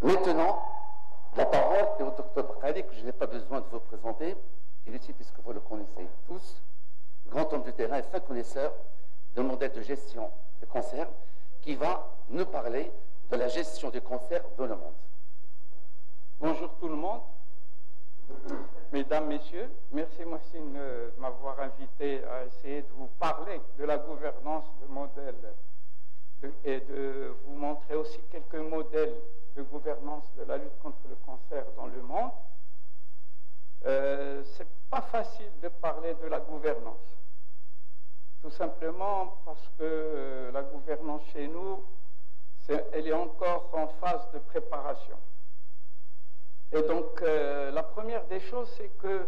Maintenant, la parole est au docteur Bakkali, que je n'ai pas besoin de vous présenter. Il est ici, puisque vous le connaissez tous, grand homme du terrain et fin connaisseur d'un modèle de gestion des cancers, qui va nous parler de la gestion des cancers dans le monde. Bonjour tout le monde, mesdames, messieurs, merci Mohsin de m'avoir invité à essayer de vous parler de la gouvernance de modèles et de vous montrer aussi quelques modèles de gouvernance de la lutte contre le cancer dans le monde. C'est pas facile de parler de la gouvernance, tout simplement parce que la gouvernance chez nous, elle est encore en phase de préparation. Et donc, la première des choses, c'est que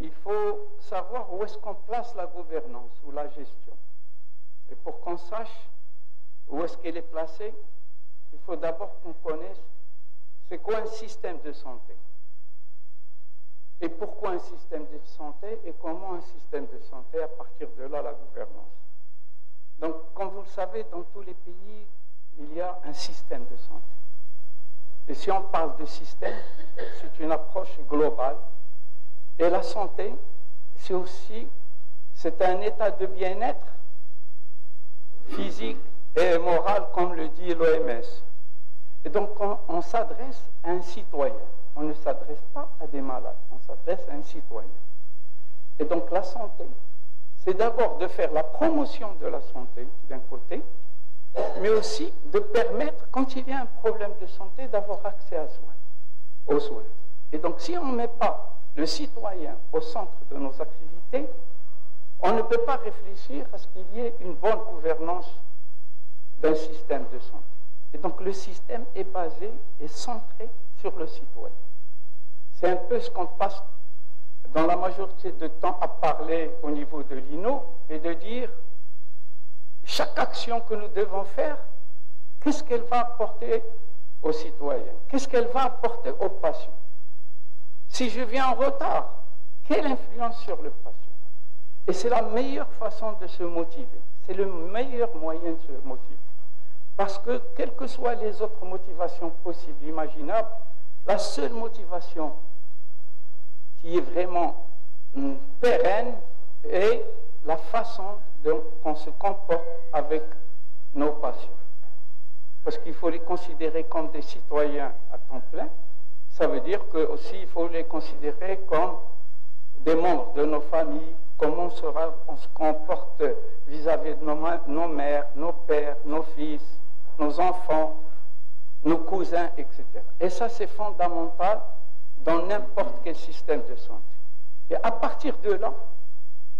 il faut savoir où est-ce qu'on place la gouvernance ou la gestion. Et pour qu'on sache où est-ce qu'elle est placée, il faut d'abord qu'on connaisse c'est quoi un système de santé. Et pourquoi un système de santé et comment un système de santé, à partir de là, la gouvernance. Donc, comme vous le savez, dans tous les pays, il y a un système de santé. Et si on parle de système, c'est une approche globale. Et la santé, c'est un état de bien-être physique et moral, comme le dit l'OMS. Et donc, on s'adresse à un citoyen. On ne s'adresse pas à des malades, on s'adresse à un citoyen. Et donc, la santé, c'est d'abord de faire la promotion de la santé, d'un côté, mais aussi de permettre, quand il y a un problème de santé, d'avoir accès aux soins. Et donc, si on ne met pas le citoyen au centre de nos activités, on ne peut pas réfléchir à ce qu'il y ait une bonne gouvernance d'un système de santé. Et donc, le système est basé et centré sur le citoyen. C'est un peu ce qu'on passe dans la majorité de temps à parler au niveau de l'INO et de dire chaque action que nous devons faire, qu'est-ce qu'elle va apporter aux citoyens? Qu'est-ce qu'elle va apporter aux patients? Si je viens en retard, quelle influence sur le patient? Et c'est la meilleure façon de se motiver. C'est le meilleur moyen de se motiver. Parce que, quelles que soient les autres motivations possibles, imaginables, la seule motivation qui est vraiment pérenne est la façon dont on se comporte avec nos patients. Parce qu'il faut les considérer comme des citoyens à temps plein. Ça veut dire qu'aussi il faut les considérer comme des membres de nos familles, comment on se comporte vis-à-vis de nos mères, nos pères, nos fils, nos enfants, nos cousins, etc. Et ça, c'est fondamental dans n'importe quel système de santé. Et à partir de là,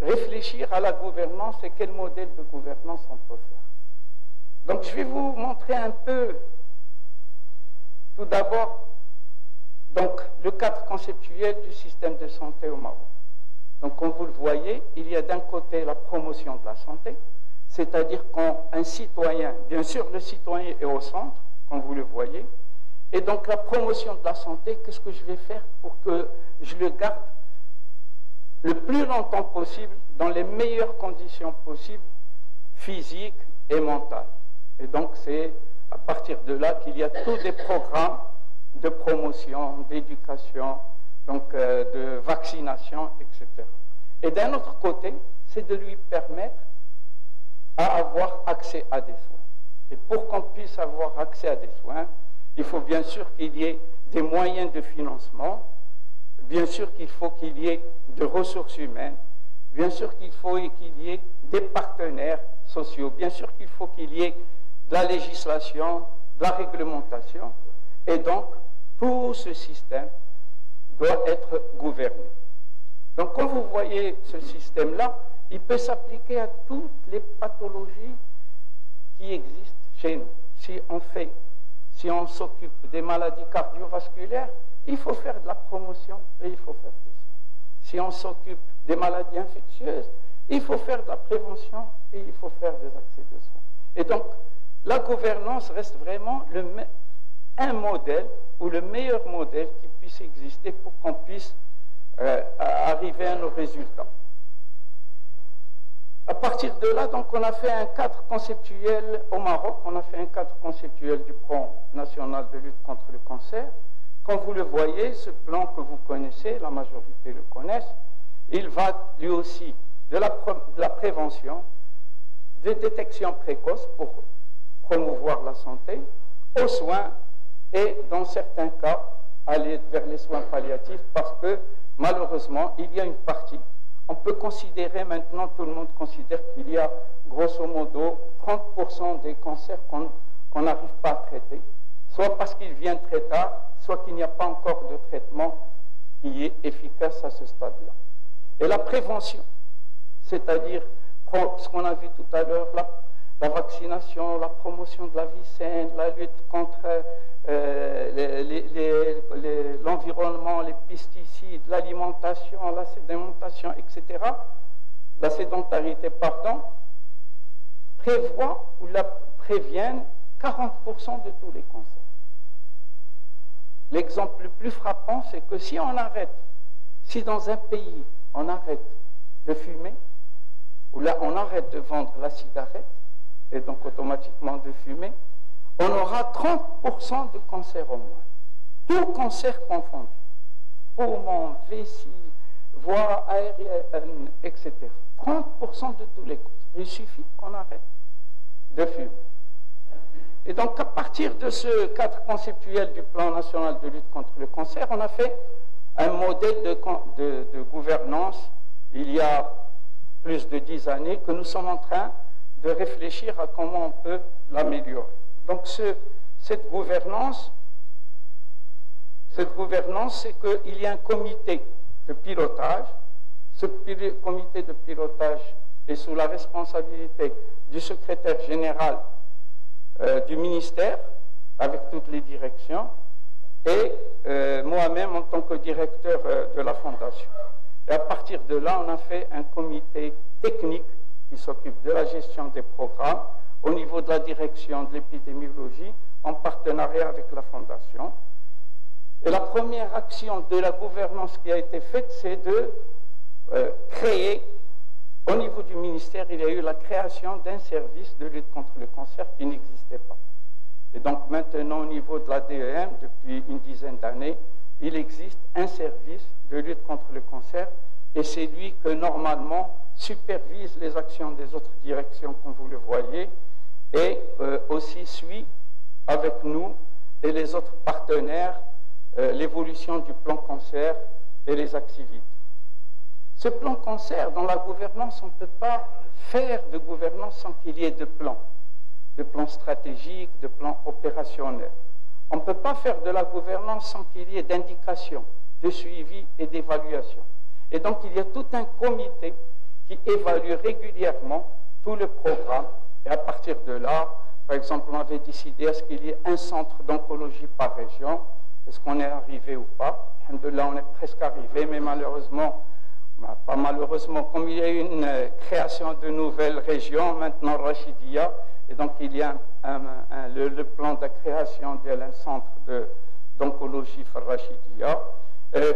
réfléchir à la gouvernance et quel modèle de gouvernance on peut faire. Donc, je vais vous montrer un peu, tout d'abord, donc, le cadre conceptuel du système de santé au Maroc. Donc, comme vous le voyez, il y a d'un côté la promotion de la santé, c'est-à-dire qu'un citoyen, bien sûr, le citoyen est au centre, comme vous le voyez, et donc la promotion de la santé, qu'est-ce que je vais faire pour que je le garde le plus longtemps possible, dans les meilleures conditions possibles, physiques et mentales. Et donc, c'est à partir de là qu'il y a tous des programmes de promotion, d'éducation, donc de vaccination, etc. Et d'un autre côté, c'est de lui permettre à avoir accès à des soins. Et pour qu'on puisse avoir accès à des soins, il faut bien sûr qu'il y ait des moyens de financement, bien sûr qu'il faut qu'il y ait de ressources humaines, bien sûr qu'il faut qu'il y ait des partenaires sociaux, bien sûr qu'il faut qu'il y ait de la législation, de la réglementation, et donc tout ce système doit être gouverné. Donc, quand vous voyez ce système-là, il peut s'appliquer à toutes les pathologies qui existent chez nous. Si on s'occupe des maladies cardiovasculaires, il faut faire de la promotion et il faut faire des soins. Si on s'occupe des maladies infectieuses, il faut faire de la prévention et il faut faire des accès de soins. Et donc, la gouvernance reste vraiment un modèle ou le meilleur modèle qui puisse exister pour qu'on puisse arriver à nos résultats. À partir de là, donc, on a fait un cadre conceptuel au Maroc, on a fait un cadre conceptuel du plan national de lutte contre le cancer. Comme vous le voyez, ce plan que vous connaissez, la majorité le connaissent, il va lui aussi de la prévention, de détection précoce pour promouvoir la santé, aux soins et, dans certains cas, aller vers les soins palliatifs parce que, malheureusement, il y a une partie. On peut considérer maintenant, tout le monde considère qu'il y a grosso modo 30% des cancers qu'on n'arrive pas à traiter, soit parce qu'ils viennent très tard, soit qu'il n'y a pas encore de traitement qui est efficace à ce stade-là. Et la prévention, c'est-à-dire ce qu'on a vu tout à l'heure, la vaccination, la promotion de la vie saine, la lutte contre l'environnement, les pesticides, l'alimentation, la sédentation, etc., la sédentarité, pardon, prévoient ou préviennent 40% de tous les cancers. L'exemple le plus frappant, c'est que si dans un pays, on arrête de fumer, ou là, on arrête de vendre la cigarette, et donc automatiquement de fumer, on aura 30% de cancers au moins. Tout cancer confondu. Poumons, vessie, voies aériennes, etc. 30% de tous les cancers. Il suffit qu'on arrête de fumer. Et donc, à partir de ce cadre conceptuel du plan national de lutte contre le cancer, on a fait un modèle de gouvernance il y a plus de 10 années que nous sommes en train de réfléchir à comment on peut l'améliorer. Donc, cette gouvernance, c'est qu'il y a un comité de pilotage. Ce comité de pilotage est sous la responsabilité du secrétaire général du ministère, avec toutes les directions, et moi-même en tant que directeur de la fondation. Et à partir de là, on a fait un comité technique qui s'occupe de la gestion des programmes au niveau de la direction de l'épidémiologie en partenariat avec la fondation. Et la première action de la gouvernance qui a été faite, c'est de créer, au niveau du ministère, il y a eu la création d'un service de lutte contre le cancer qui n'existait pas. Et donc maintenant, au niveau de la DEM, depuis une dizaine d'années, il existe un service de lutte contre le cancer et c'est lui que normalement supervise les actions des autres directions, comme vous le voyez, et aussi suit avec nous et les autres partenaires l'évolution du plan cancer et les activités. Ce plan cancer, dans la gouvernance, on ne peut pas faire de gouvernance sans qu'il y ait de plan stratégique, de plan opérationnel. On ne peut pas faire de la gouvernance sans qu'il y ait d'indications, de suivi et d'évaluation. Et donc, il y a tout un comité qui évalue régulièrement tout le programme. Et à partir de là, par exemple, on avait décidé à ce qu'il y ait un centre d'oncologie par région. Est-ce qu'on est arrivé ou pas? Alhamdoulilah, on est presque arrivé, mais malheureusement, pas malheureusement, comme il y a eu une création de nouvelles régions, maintenant Rachidia, et donc il y a le plan de création d'un centre d'oncologie Rachidia.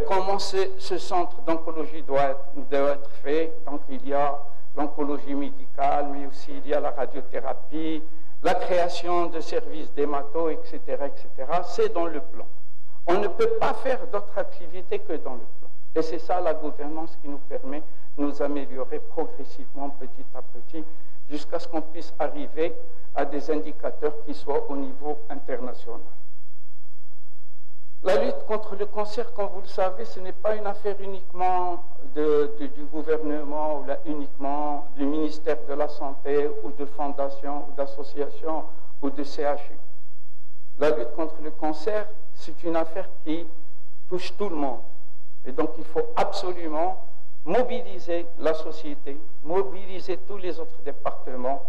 Comment ce centre d'oncologie doit être fait? Donc il y a l'oncologie médicale, mais aussi il y a la radiothérapie, la création de services d'hémato, etc., etc. C'est dans le plan. On ne peut pas faire d'autres activités que dans le plan. Et c'est ça la gouvernance qui nous permet de nous améliorer progressivement, petit à petit, jusqu'à ce qu'on puisse arriver à des indicateurs qui soient au niveau international. La lutte contre le cancer, comme vous le savez, ce n'est pas une affaire uniquement du gouvernement ou uniquement du ministère de la Santé ou de fondations ou d'associations ou de CHU. La lutte contre le cancer, c'est une affaire qui touche tout le monde. Et donc il faut absolument mobiliser la société, mobiliser tous les autres départements.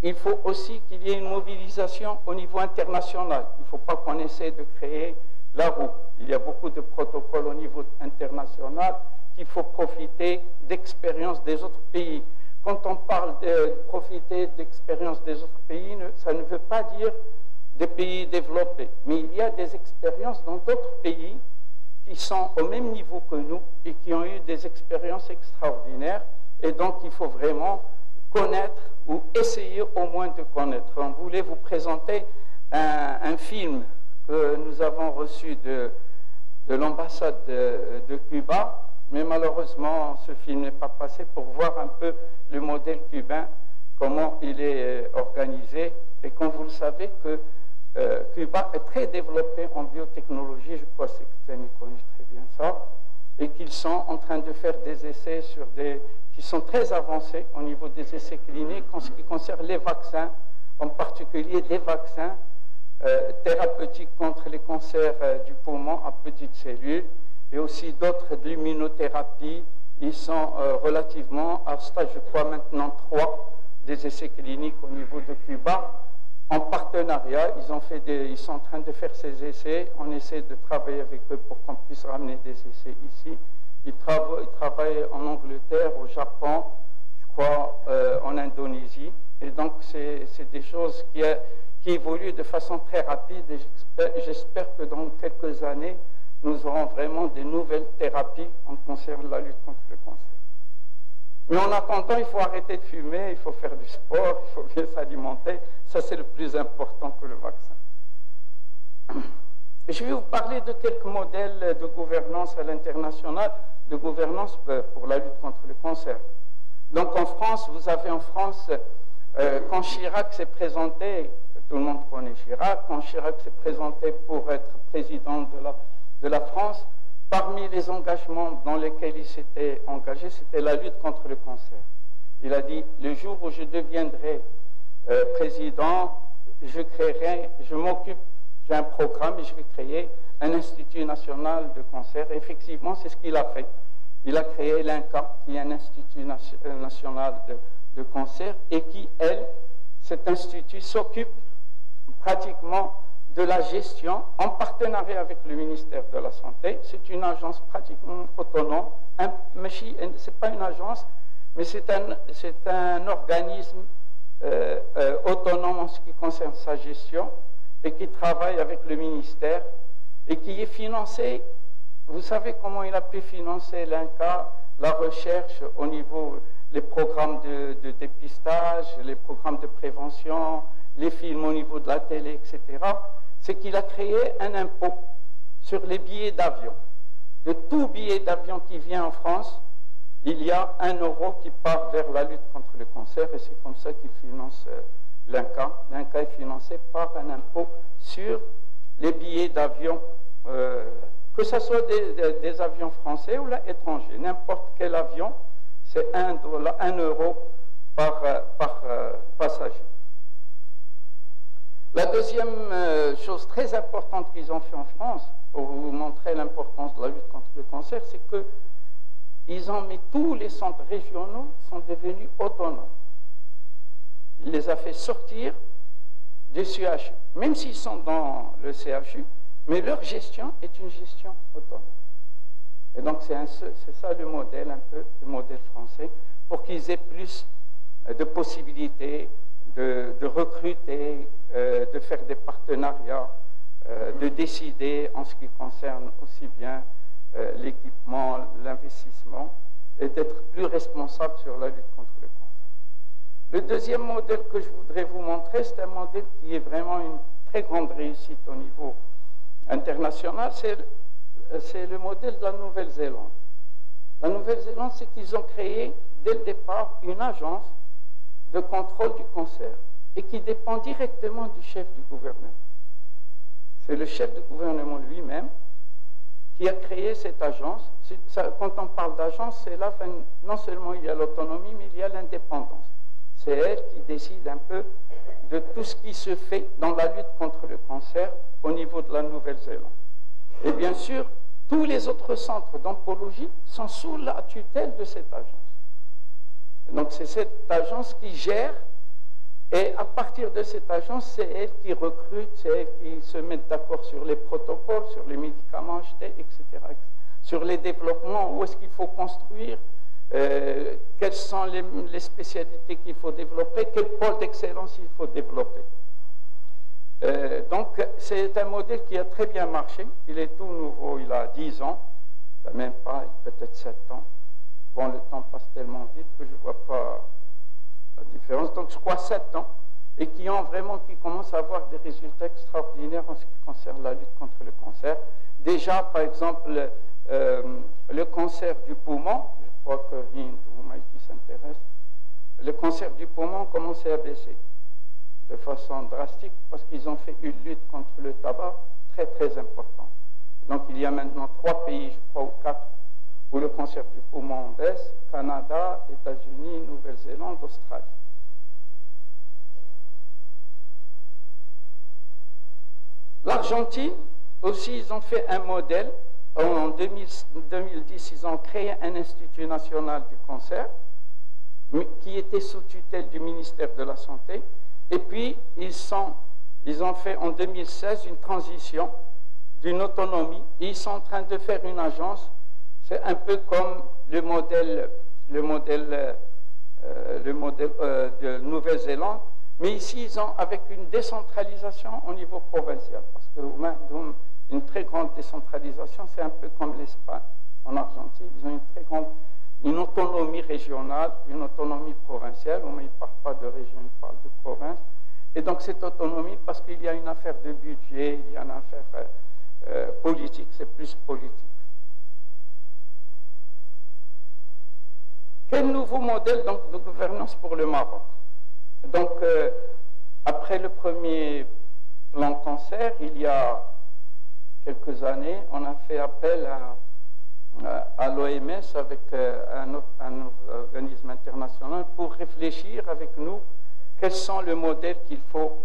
Il faut aussi qu'il y ait une mobilisation au niveau international. Il ne faut pas qu'on essaie de créer la roue. Il y a beaucoup de protocoles au niveau international qu'il faut profiter d'expériences des autres pays. Quand on parle de profiter d'expériences des autres pays, ça ne veut pas dire des pays développés. Mais il y a des expériences dans d'autres pays qui sont au même niveau que nous et qui ont eu des expériences extraordinaires. Et donc, il faut vraiment connaître ou essayer au moins de connaître. On voulait vous présenter un film que nous avons reçu de l'ambassade de Cuba, mais malheureusement, ce film n'est pas passé pour voir un peu le modèle cubain, comment il est organisé. Et comme vous le savez, que Cuba est très développé en biotechnologie, je crois que Tani connaît très bien ça, et qu'ils sont en train de faire des essais qui sont très avancés au niveau des essais cliniques en ce qui concerne les vaccins, en particulier des vaccins thérapeutiques contre les cancers du poumon à petites cellules, et aussi d'autres de l'immunothérapie. Ils sont relativement à stade, je crois maintenant 3 des essais cliniques au niveau de Cuba. En partenariat, ils sont en train de faire ces essais. On essaie de travailler avec eux pour qu'on puisse ramener des essais ici. Ils travaillent en Angleterre, au Japon, je crois, en Indonésie. Et donc, c'est des choses qui évoluent de façon très rapide. Et j'espère que dans quelques années, nous aurons vraiment des nouvelles thérapies en concernant la lutte contre le cancer. Mais en attendant, il faut arrêter de fumer, il faut faire du sport, il faut bien s'alimenter. Ça, c'est le plus important que le vaccin. Je vais vous parler de quelques modèles de gouvernance à l'international, de gouvernance pour la lutte contre le cancer. Donc en France, vous avez en France, quand Chirac s'est présenté, tout le monde connaît Chirac, quand Chirac s'est présenté pour être président de la France, parmi les engagements dans lesquels il s'était engagé, c'était la lutte contre le cancer. Il a dit, le jour où je deviendrai président, je m'occupe, j'ai un programme et je vais créer un institut national de cancer. Et effectivement, c'est ce qu'il a fait. Il a créé l'INCa, qui est un institut national de cancer, et qui, cet institut s'occupe pratiquement de la gestion en partenariat avec le ministère de la Santé. C'est une agence pratiquement autonome. Ce n'est pas une agence, mais c'est un organisme autonome en ce qui concerne sa gestion et qui travaille avec le ministère et qui est financé. Vous savez comment il a pu financer l'INCa, la recherche au niveau, les programmes de dépistage, les programmes de prévention, les films au niveau de la télé, etc. C'est qu'il a créé un impôt sur les billets d'avion. De tout billet d'avion qui vient en France, il y a 1 euro qui part vers la lutte contre le cancer, et c'est comme ça qu'il finance l'INCa. L'INCa est financé par un impôt sur les billets d'avion, que ce soit des avions français ou étrangers. N'importe quel avion, c'est 1 euro par passager. La deuxième chose très importante qu'ils ont fait en France, pour vous montrer l'importance de la lutte contre le cancer, c'est qu'ils ont mis tous les centres régionaux sont devenus autonomes. Il les a fait sortir du CHU, même s'ils sont dans le CHU, mais leur gestion est une gestion autonome. Et donc c'est ça le modèle, un peu le modèle français, pour qu'ils aient plus de possibilités de recruter, de faire des partenariats, de décider en ce qui concerne aussi bien l'équipement, l'investissement, et d'être plus responsable sur la lutte contre le cancer. Le deuxième modèle que je voudrais vous montrer, c'est un modèle qui est vraiment une très grande réussite au niveau international, c'est le modèle de la Nouvelle-Zélande. La Nouvelle-Zélande, c'est qu'ils ont créé dès le départ une agence de contrôle du cancer et qui dépend directement du chef du gouvernement. C'est le chef du gouvernement lui-même qui a créé cette agence. Quand on parle d'agence, c'est là, non seulement il y a l'autonomie, mais il y a l'indépendance. C'est elle qui décide un peu de tout ce qui se fait dans la lutte contre le cancer au niveau de la Nouvelle-Zélande. Et bien sûr, tous les autres centres d'oncologie sont sous la tutelle de cette agence. Donc c'est cette agence qui gère, et à partir de cette agence, c'est elle qui recrute, c'est elle qui se met d'accord sur les protocoles, sur les médicaments achetés, etc. Sur les développements, où est-ce qu'il faut construire, quelles sont les spécialités qu'il faut développer, quel pôle d'excellence il faut développer. Donc c'est un modèle qui a très bien marché, il est tout nouveau, il a 10 ans, même pas, peut-être 7 ans. Bon, le temps passe tellement vite que je ne vois pas la différence. Donc, je crois 7 ans, et qui commencent à avoir des résultats extraordinaires en ce qui concerne la lutte contre le cancer. Déjà, par exemple, le cancer du poumon, je crois que Hind ou Mike qui s'intéresse, le cancer du poumon commence à baisser de façon drastique parce qu'ils ont fait une lutte contre le tabac très très importante. Donc il y a maintenant 3 pays, je crois, ou 4, où le cancer du poumon baisse: Canada, États-Unis, Nouvelle-Zélande, Australie. L'Argentine, aussi, ils ont fait un modèle. En 2010, ils ont créé un institut national du cancer, qui était sous tutelle du ministère de la Santé. Et puis, ils ont fait en 2016 une transition d'une autonomie. Et ils sont en train de faire une agence. C'est un peu comme le modèle de Nouvelle-Zélande. Mais ici, ils ont avec une décentralisation au niveau provincial. Parce que une très grande décentralisation, c'est un peu comme l'Espagne en Argentine. Ils ont une autonomie régionale, une autonomie provinciale. Mais ils ne parlent pas de région, ils parlent de province. Et donc cette autonomie, parce qu'il y a une affaire de budget, il y a une affaire politique, c'est plus politique. Quel nouveau modèle donc, de gouvernance pour le Maroc? Donc, après le premier plan cancer, il y a quelques années, on a fait appel à l'OMS avec un organisme international pour réfléchir avec nous quels sont les modèles qu'il faut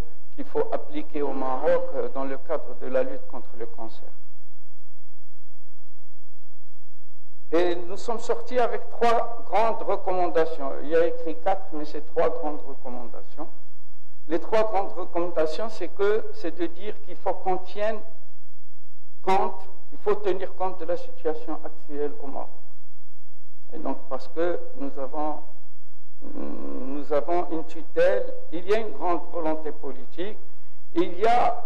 appliquer au Maroc dans le cadre de la lutte contre le cancer. Et nous sommes sortis avec 3 grandes recommandations. Il y a écrit 4, mais c'est 3 grandes recommandations. Les 3 grandes recommandations, c'est de dire qu'il faut qu'on tienne compte, il faut tenir compte de la situation actuelle au Maroc. Et donc, parce que nous avons une tutelle, il y a une grande volonté politique, il y a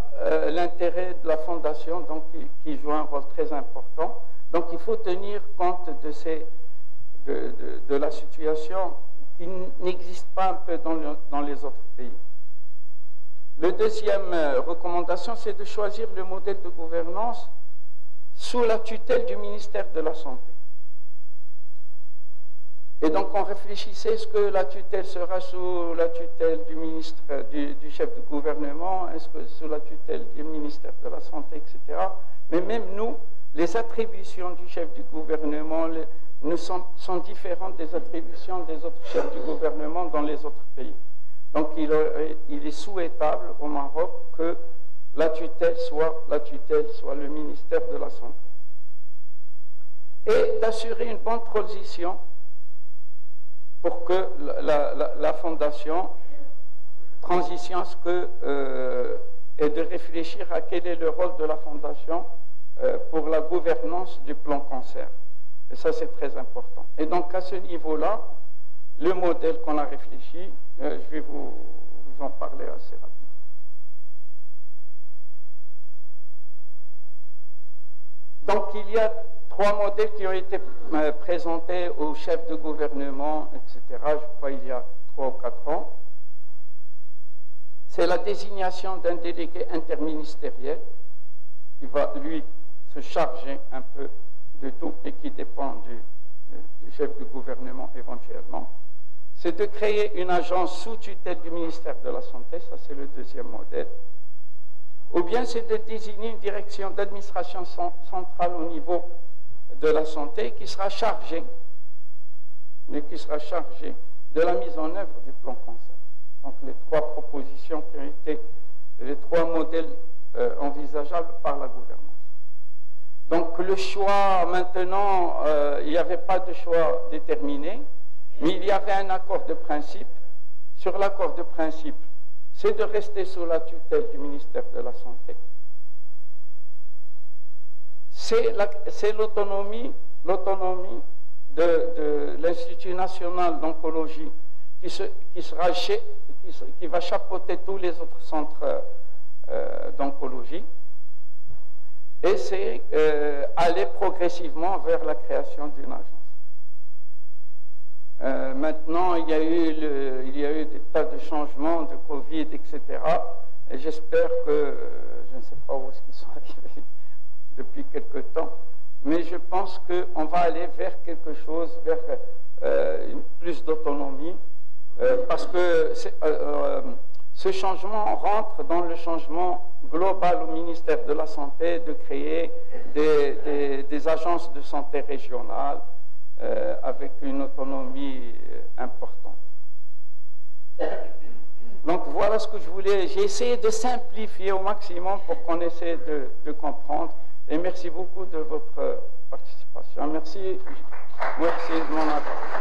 l'intérêt de la fondation donc, qui joue un rôle très important. Donc il faut tenir compte de la situation qui n'existe pas un peu dans les autres pays. La deuxième recommandation, c'est de choisir le modèle de gouvernance sous la tutelle du ministère de la Santé. Et donc on réfléchissait, est-ce que la tutelle sera sous la tutelle du ministre, du chef de gouvernement, est-ce que sous la tutelle du ministère de la Santé, etc. Mais même nous, les attributions du chef du gouvernement sont différentes des attributions des autres chefs du gouvernement dans les autres pays. Donc il est souhaitable au Maroc que la tutelle soit le ministère de la Santé. Et d'assurer une bonne transition pour que la fondation transitionne et de réfléchir à quel est le rôle de la fondation pour la gouvernance du plan cancer. Et ça, c'est très important. Et donc, à ce niveau-là, le modèle qu'on a réfléchi, je vais vous en parler assez rapidement. Donc, il y a 3 modèles qui ont été présentés aux chefs de gouvernement, etc., je crois il y a 3 ou 4 ans. C'est la désignation d'un délégué interministériel qui va, lui, se charger un peu de tout et qui dépend du chef du gouvernement éventuellement. C'est de créer une agence sous tutelle du ministère de la Santé, ça c'est le deuxième modèle. Ou bien c'est de désigner une direction d'administration centrale au niveau de la santé qui sera chargée de la mise en œuvre du plan cancer. Donc les 3 propositions qui ont été les 3 modèles envisageables par la gouvernance. Donc le choix maintenant, il n'y avait pas de choix déterminé, mais il y avait un accord de principe. Sur l'accord de principe, c'est de rester sous la tutelle du ministère de la Santé. C'est l'autonomie de l'Institut national d'oncologie qui va chapeauter tous les autres centres d'oncologie. Et c'est aller progressivement vers la création d'une agence. Maintenant, il y a eu des tas de changements, de Covid, etc. Et j'espère que, je ne sais pas où est-ce qu'ils sont arrivés depuis quelque temps, mais je pense qu'on va aller vers quelque chose, vers plus d'autonomie, parce que ce changement rentre dans le changement global au ministère de la Santé de créer des agences de santé régionales avec une autonomie importante. Donc voilà ce que je voulais. J'ai essayé de simplifier au maximum pour qu'on essaie de comprendre. Et merci beaucoup de votre participation. Merci de mon attention.